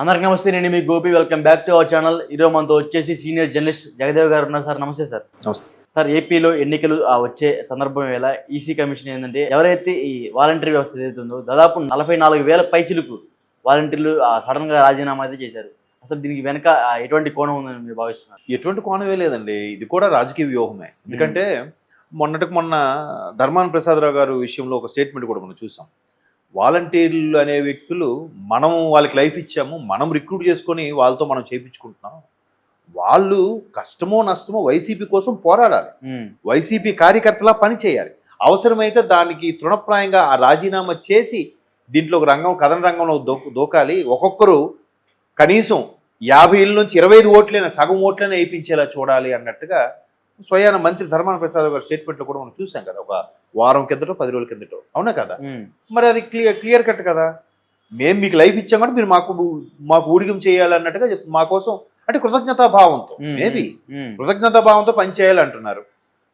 అందరికి నమస్తే. నేను మీ Gopi. Welcome back to our channel. ఈరోజు మనతో వచ్చేసి సీనియర్ జర్నలిస్ట్ జగదేవ్ గారు ఉన్నారు. సార్ నమస్తే. సార్ నమస్తే సార్. ఏపీలో ఎన్నికలు వచ్చే సందర్భం వేళ ఈసీ కమిషన్ ఏంటంటే ఎవరైతే ఈ వాలంటరీ వ్యవస్థ ఏదైతుందో దాదాపు 44,000 పైచిలకు వాలంటీర్లు సడన్ గా రాజీనామా అయితే చేశారు. అసలు దీనికి వెనక ఎటువంటి కోణం ఉందని మీరు భావిస్తున్నారు? ఎటువంటి కోణమే లేదండి, ఇది కూడా రాజకీయ వ్యూహమే. ఎందుకంటే మొన్న ధర్మాన ప్రసాదరావు గారు విషయంలో ఒక స్టేట్మెంట్ కూడా మనం చూసాం. వాలంటీర్లు అనే వ్యక్తులు మనం వాళ్ళకి లైఫ్ ఇచ్చాము, మనం రిక్రూట్ చేసుకొని వాళ్ళతో మనం చేయించుకుంటున్నాం. వాళ్ళు కష్టమో నష్టమో వైసీపీ కోసం పోరాడాలి, వైసీపీ కార్యకర్తలా పని చేయాలి. అవసరమైతే దానికి తృణప్రాయంగా ఆ రాజీనామా చేసి దీంట్లో ఒక కథన రంగంలో దూకాలి. ఒక్కొక్కరు కనీసం 50 ఇళ్ళ నుంచి 25 ఓట్లైనా సగం ఓట్లైనా వేయించేలా చూడాలి అన్నట్టుగా స్వయాన మంత్రి ధర్మాన ప్రసాద్ గారి స్టేట్మెంట్లో కూడా మనం చూసాం కదా, ఒక వారం కిందటో 10 రోజుల కిందటో. అవునా కదా? మరి అది క్లియర్ కట్ కదా. మేము మీకు లైఫ్ ఇచ్చాం కూడా మీరు మాకు ఊడిగం చేయాలన్నట్టుగా మా కోసం అంటే కృతజ్ఞతాభావంతో, మేబీ కృతజ్ఞతాభావంతో పనిచేయాలంటున్నారు.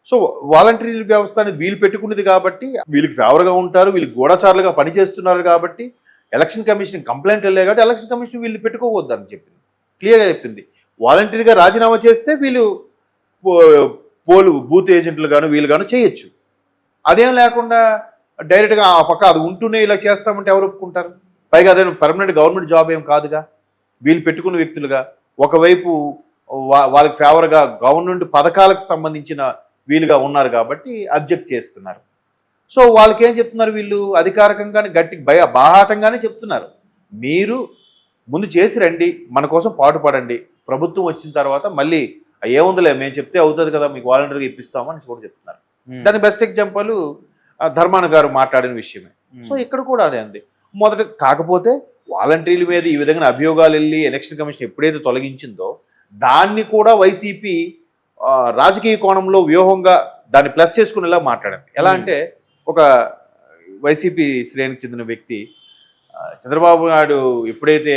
సో వాలంటరీ వ్యవస్థ అనేది వీళ్ళు పెట్టుకున్నది కాబట్టి వీళ్ళకి ఫేవర్గా ఉంటారు, వీళ్ళు గూఢచారులుగా పనిచేస్తున్నారు కాబట్టి ఎలక్షన్ కమిషన్ కంప్లైంట్ వెళ్ళాయి కాబట్టి ఎలక్షన్ కమిషన్ వీళ్ళు పెట్టుకోవద్దని చెప్పింది, క్లియర్గా చెప్పింది. వాలంటరీగా రాజీనామా చేస్తే వీళ్ళు బూత్ ఏజెంట్లు గాను వీళ్ళు గాను చేయొచ్చు. అదేం లేకుండా డైరెక్ట్గా ఆ పక్క అది ఉంటూనే ఇలా చేస్తామంటే ఎవరు ఒప్పుకుంటారు? పైగా అదే పర్మనెంట్ గవర్నమెంట్ జాబ్ ఏం కాదుగా. వీళ్ళు పెట్టుకున్న వ్యక్తులుగా ఒకవైపు వాళ్ళకి ఫేవర్గా గవర్నమెంట్ పథకాలకు సంబంధించిన వీలుగా ఉన్నారు కాబట్టి అబ్జెక్ట్ చేస్తున్నారు. సో వాళ్ళకి ఏం చెప్తున్నారు? వీళ్ళు అధికారికంగానే బాహాటంగానే చెప్తున్నారు, మీరు ముందు చేసి రండి, మన కోసం పాటుపడండి, ప్రభుత్వం వచ్చిన తర్వాత మళ్ళీ ఏముందిలే మేము చెప్తే అవుతుంది కదా, మీకు వాలంటీర్గా ఇప్పిస్తామని కూడా చెప్తున్నారు. దాని బెస్ట్ ఎగ్జాంపుల్ ధర్మాన గారు మాట్లాడిన విషయమే. సో ఇక్కడ కూడా అదే ఉంది. మొదట కాకపోతే వాలంటీర్ల మీద ఈ విధంగా అభియోగాలు వెళ్ళి ఎలక్షన్ కమిషన్ ఎప్పుడైతే తొలగించిందో దాన్ని కూడా వైసీపీ రాజకీయ కోణంలో వ్యూహంగా దాన్ని ప్లస్ చేసుకునేలా మాట్లాడారు. ఎలా అంటే ఒక వైసీపీ శ్రేణికి చెందిన వ్యక్తి చంద్రబాబు నాయుడు ఎప్పుడైతే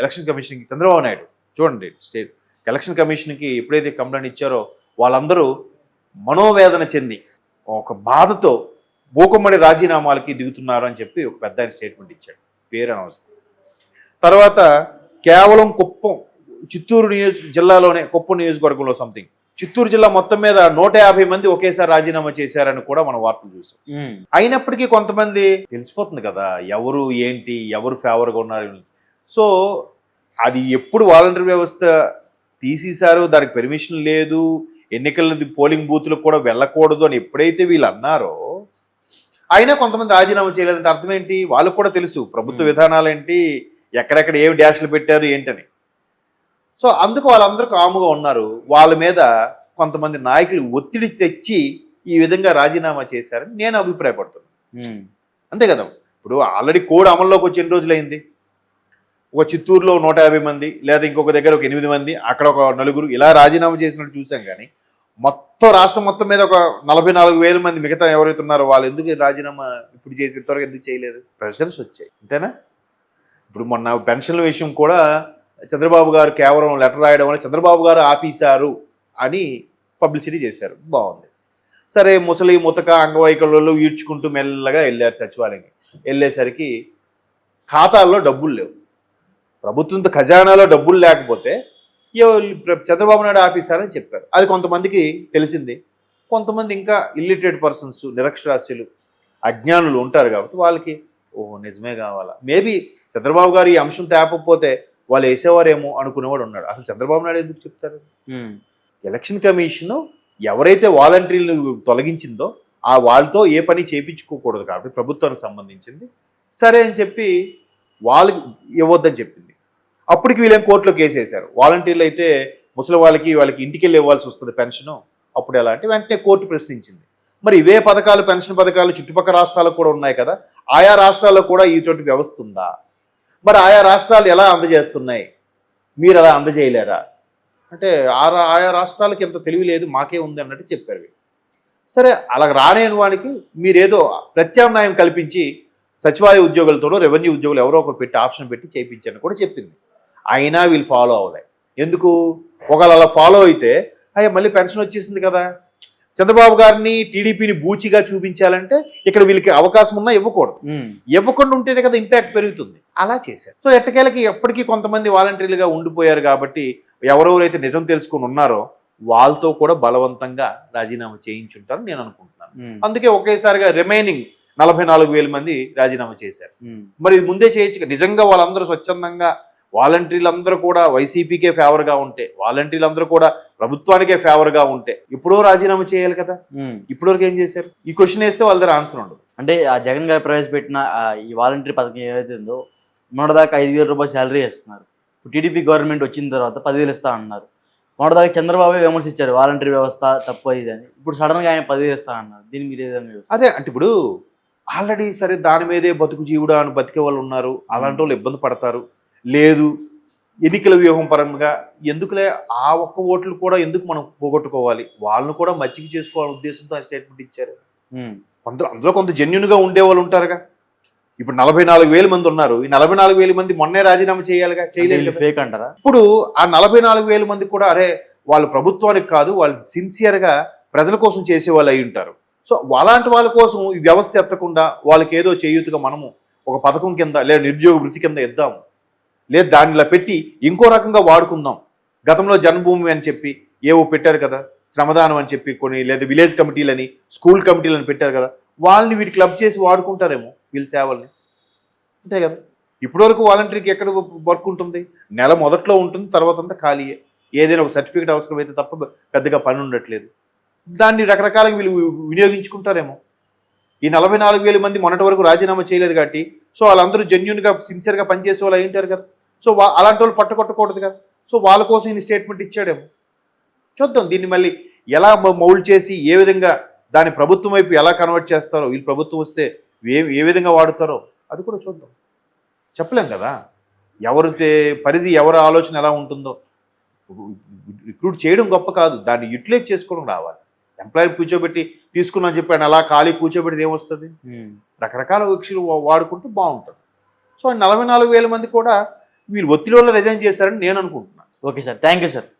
ఎలక్షన్ కమిషన్కి చంద్రబాబు నాయుడు చూడండి స్టేట్ ఎలక్షన్ కమిషన్కి ఎప్పుడైతే కంప్లైంట్ ఇచ్చారో వాళ్ళందరూ మనోవేదన చెంది ఒక బాధతో మూకుమ్మడి రాజీనామాలకి దిగుతున్నారు అని చెప్పి ఒక పెద్ద ఆయన స్టేట్మెంట్ ఇచ్చాడు, పేరు అనవసరం. తర్వాత కేవలం చిత్తూరు జిల్లాలోనే కుప్పం నియోజకవర్గంలో సంథింగ్ చిత్తూరు జిల్లా మొత్తం మీద 150 మంది ఒకేసారి రాజీనామా చేశారని కూడా మనం వార్తలు చూసాం. అయినప్పటికీ కొంతమంది తెలిసిపోతుంది కదా ఎవరు ఏంటి, ఎవరు ఫేవర్గా ఉన్నారు. సో అది ఎప్పుడు వాలంటీర్ వ్యవస్థ తీసేశారు, దానికి పెర్మిషన్ లేదు, ఎన్నికల పోలింగ్ బూత్లకు కూడా వెళ్ళకూడదు అని ఎప్పుడైతే వీళ్ళు అన్నారో అయినా కొంతమంది రాజీనామా చేయలేదంటే అర్థం ఏంటి? వాళ్ళకు కూడా తెలుసు ప్రభుత్వ విధానాలు ఏంటి, ఎక్కడెక్కడ ఏమి డ్యాష్లు పెట్టారు ఏంటని. సో అందుకు వాళ్ళందరూ కాముగా ఉన్నారు. వాళ్ళ మీద కొంతమంది నాయకులు ఒత్తిడి తెచ్చి ఈ విధంగా రాజీనామా చేశారని నేను అభిప్రాయపడుతున్నాను. అంతే కదా. ఇప్పుడు ఆల్రెడీ కోడ్ అమల్లోకి వచ్చి ఎన్ని రోజులైంది? ఒక చిత్తూరులో 150 మంది, లేదా ఇంకొక దగ్గర ఒక 8 మంది, అక్కడ ఒక 4 ఇలా రాజీనామా చేసినట్టు చూసాం. కానీ మొత్తం రాష్ట్రం మొత్తం మీద ఒక 44,000 మంది మిగతా ఎవరైతే ఉన్నారో వాళ్ళు ఎందుకు రాజీనామా ఇప్పుడు చేసి త్వరగా ఎందుకు చేయలేదు? ప్రెషర్స్ వచ్చాయి, అంతేనా? ఇప్పుడు మొన్న పెన్షన్ల విషయం కూడా చంద్రబాబు గారు కేవలం లెటర్ రాయడం వల్ల చంద్రబాబు గారు ఆపేశారు అని పబ్లిసిటీ చేశారు, బాగుంది. సరే ముతక అంగవైకల్లో ఈడ్చుకుంటూ మెల్లగా వెళ్ళారు సచివాలయానికి. వెళ్ళేసరికి ఖాతాల్లో డబ్బులు లేవు, ప్రభుత్వంతో ఖజానాలో డబ్బులు లేకపోతే చంద్రబాబు నాయుడు ఆపేశారని చెప్పారు. అది కొంతమందికి తెలిసింది. కొంతమంది ఇంకా ఇల్లిటరేట్ పర్సన్స్, నిరక్షరాస్యులు, అజ్ఞానులు ఉంటారు కాబట్టి వాళ్ళకి ఓహో నిజమే కావాలా, మేబీ చంద్రబాబు గారు ఈ అంశం తేపకపోతే వాళ్ళు వేసేవారేమో అనుకునేవాడు ఉన్నాడు. అసలు చంద్రబాబు నాయుడు ఎందుకు చెప్తారు? ఎలక్షన్ కమిషన్ ఎవరైతే వాలంటీర్లు తొలగించిందో వాళ్ళతో ఏ పని చేయించుకోకూడదు కాబట్టి ప్రభుత్వానికి సంబంధించింది సరే అని చెప్పి వాళ్ళకి ఇవ్వద్దని చెప్పింది. అప్పటికి వీళ్ళేం కోర్టులో కేసు వేశారు. వాలంటీర్లు అయితే ముసలి వాళ్ళకి ఇంటికి వెళ్ళి ఇవ్వాల్సి వస్తుంది పెన్షను. అప్పుడు ఎలా అంటే వెంటనే కోర్టు ప్రశ్నించింది, మరి ఇవే పథకాలు పెన్షన్ పథకాలు చుట్టుపక్కల రాష్ట్రాలకు కూడా ఉన్నాయి కదా, ఆయా రాష్ట్రాల్లో కూడా ఇటువంటి వ్యవస్థ ఉందా? మరి ఆయా రాష్ట్రాలు ఎలా అందజేస్తున్నాయి, మీరు అలా అందజేయలేరా అంటే ఆయా రాష్ట్రాలకి ఎంత తెలివి లేదు, మాకే ఉంది అన్నట్టు చెప్పారు. సరే అలా రానేని వానికి మీరేదో ప్రత్యామ్నాయం కల్పించి సచివాలయ ఉద్యోగులతోనో రెవెన్యూ ఉద్యోగులు ఎవరో ఒకరు పెట్టి ఆప్షన్ పెట్టి చేయించారని కూడా చెప్పింది. అయినా వీళ్ళు ఫాలో అవ్వలే. ఎందుకు? ఒకవేళ అలా ఫాలో అయితే మళ్ళీ పెన్షన్ వచ్చేసింది కదా, చంద్రబాబు గారిని టీడీపీని బూచిగా చూపించాలంటే ఇక్కడ వీళ్ళకి అవకాశం ఉన్నా ఇవ్వకూడదు. ఇవ్వకుండా ఉంటేనే కదా ఇంపాక్ట్ పెరుగుతుంది. అలా చేశారు. సో ఎట్టకేలకి ఎప్పటికీ కొంతమంది వాలంటీర్లుగా ఉండిపోయారు కాబట్టి ఎవరెవరైతే నిజం తెలుసుకుని ఉన్నారో వాళ్ళతో కూడా బలవంతంగా రాజీనామా చేయించుంటారని నేను అనుకుంటున్నాను. అందుకే ఒకేసారిగా రిమైనింగ్ 44,000 మంది రాజీనామా చేశారు. మరి ఇది ముందే చేయొచ్చు. నిజంగా వాళ్ళందరూ స్వచ్ఛందంగా వాలంటీర్లందరూ కూడా వైసీపీకే ఫేవర్గా ఉంటే, వాలంటీర్లందరూ కూడా ప్రభుత్వానికే ఫేవర్గా ఉంటే ఎప్పుడో రాజీనామా చేయాలి కదా. ఇప్పటివరకు ఏం చేశారు? ఈ క్వశ్చన్ వేస్తే వాళ్ళ దగ్గర ఆన్సర్ ఉండదు. అంటే ఆ జగన్ గారు ప్రవేశపెట్టిన ఈ వాలంటీర్ పథకం ఏదైతే ఉందో మొన్నటిదాకా 5,000 రూపాయలు శాలరీ ఇస్తున్నారు. ఇప్పుడు టీడీపీ గవర్నమెంట్ వచ్చిన తర్వాత 10,000 ఇస్తా అన్నారు. మొన్నటిదాకా చంద్రబాబు విమర్శించారు వాలంటీర్ వ్యవస్థ తప్పు ఇది అని. ఇప్పుడు సడన్గా ఆయన 10,000 ఇస్తా అన్నారు. దీన్ని మీరు ఏదైనా అదే అంటే ఇప్పుడు ఆల్రెడీ సరే దాని మీదే బతుకు జీవుడా అని బతికే వాళ్ళు ఉన్నారు. అలాంటి వాళ్ళు ఇబ్బంది పడతారు. లేదు ఎన్నికల వ్యూహం పరంగా ఎందుకులే ఆ ఒక్క ఓట్లు కూడా ఎందుకు మనం పోగొట్టుకోవాలి, వాళ్ళను కూడా మచ్చిక చేసుకోవాలనే ఉద్దేశంతో ఆ స్టేట్మెంట్ ఇచ్చారు. అందులో కొంత జెన్యున్గా ఉండే వాళ్ళు ఉంటారుగా. ఇప్పుడు 44,000 మంది ఉన్నారు. ఈ 44,000 మంది మొన్నే రాజీనామా చేయాలిగా, చేయలేదు. ఫేక్ అంటారా? ఇప్పుడు ఆ 44,000 మంది కూడా అరే వాళ్ళు ప్రభుత్వానికి కాదు, వాళ్ళు సిన్సియర్గా ప్రజల కోసం చేసే వాళ్ళు అయి ఉంటారు. సో అలాంటి వాళ్ళ కోసం ఈ వ్యవస్థ ఎత్తకుండా వాళ్ళకి ఏదో చేయూతగా మనము ఒక పథకం కింద లేదా నిరుద్యోగ వృత్తి కింద ఇద్దాము, లేదు దానిలా పెట్టి ఇంకో రకంగా వాడుకుందాం. గతంలో జన్మభూమి అని చెప్పి ఏవో పెట్టారు కదా, శ్రమదానం అని చెప్పి కొన్ని, లేదా విలేజ్ కమిటీలని, స్కూల్ కమిటీలని పెట్టారు కదా, వాళ్ళని వీటి క్లబ్ చేసి వాడుకుంటారేమో వీళ్ళ సేవల్ని. అంతే కదా. ఇప్పటివరకు వాలంటీర్కి ఎక్కడ వర్క్ ఉంటుంది? నెల మొదట్లో ఉంటుంది, తర్వాత అంతా ఖాళీయే. ఏదైనా ఒక సర్టిఫికేట్ అవసరమైతే తప్ప పెద్దగా పని ఉండట్లేదు. దాన్ని రకరకాలుగా వీళ్ళు వినియోగించుకుంటారేమో. ఈ 44,000 మంది మొన్నటి వరకు రాజీనామా చేయలేదు కాబట్టి సో వాళ్ళందరూ జెన్యున్గా సిన్సియర్గా పనిచేసే వాళ్ళు అయి ఉంటారు కదా. సో అలాంటి వాళ్ళు పట్టుకొట్టకూడదు కదా. సో వాళ్ళ కోసం ఈయన స్టేట్మెంట్ ఇచ్చాడేమో. చూద్దాం దీన్ని మళ్ళీ ఎలా మౌల్డ్ చేసి ఏ విధంగా దాని ప్రభుత్వం వైపు ఎలా కన్వర్ట్ చేస్తారో, వీళ్ళు ప్రభుత్వం వస్తే ఏ విధంగా వాడుతారో అది కూడా చూద్దాం. చెప్పలేం కదా ఎవరు పరిధి, ఎవరి ఆలోచన ఎలా ఉంటుందో. రిక్రూట్ చేయడం గొప్ప కాదు, దాన్ని యూటిలైజ్ చేసుకోవడం రావాలి. ఎంప్లాయీ కూర్చోబెట్టి తీసుకున్నాను చెప్పాను అలా ఖాళీ కూర్చోబెట్టి ఏమొస్తుంది? రకరకాల విషయాలు వాడుకుంటూ బాగుంటుంది. సో 44,000 మంది కూడా వీళ్ళు ఒత్తిడి వల్ల రిజైన్ చేశారని నేను అనుకుంటున్నాను. Okay sir, thank you sir.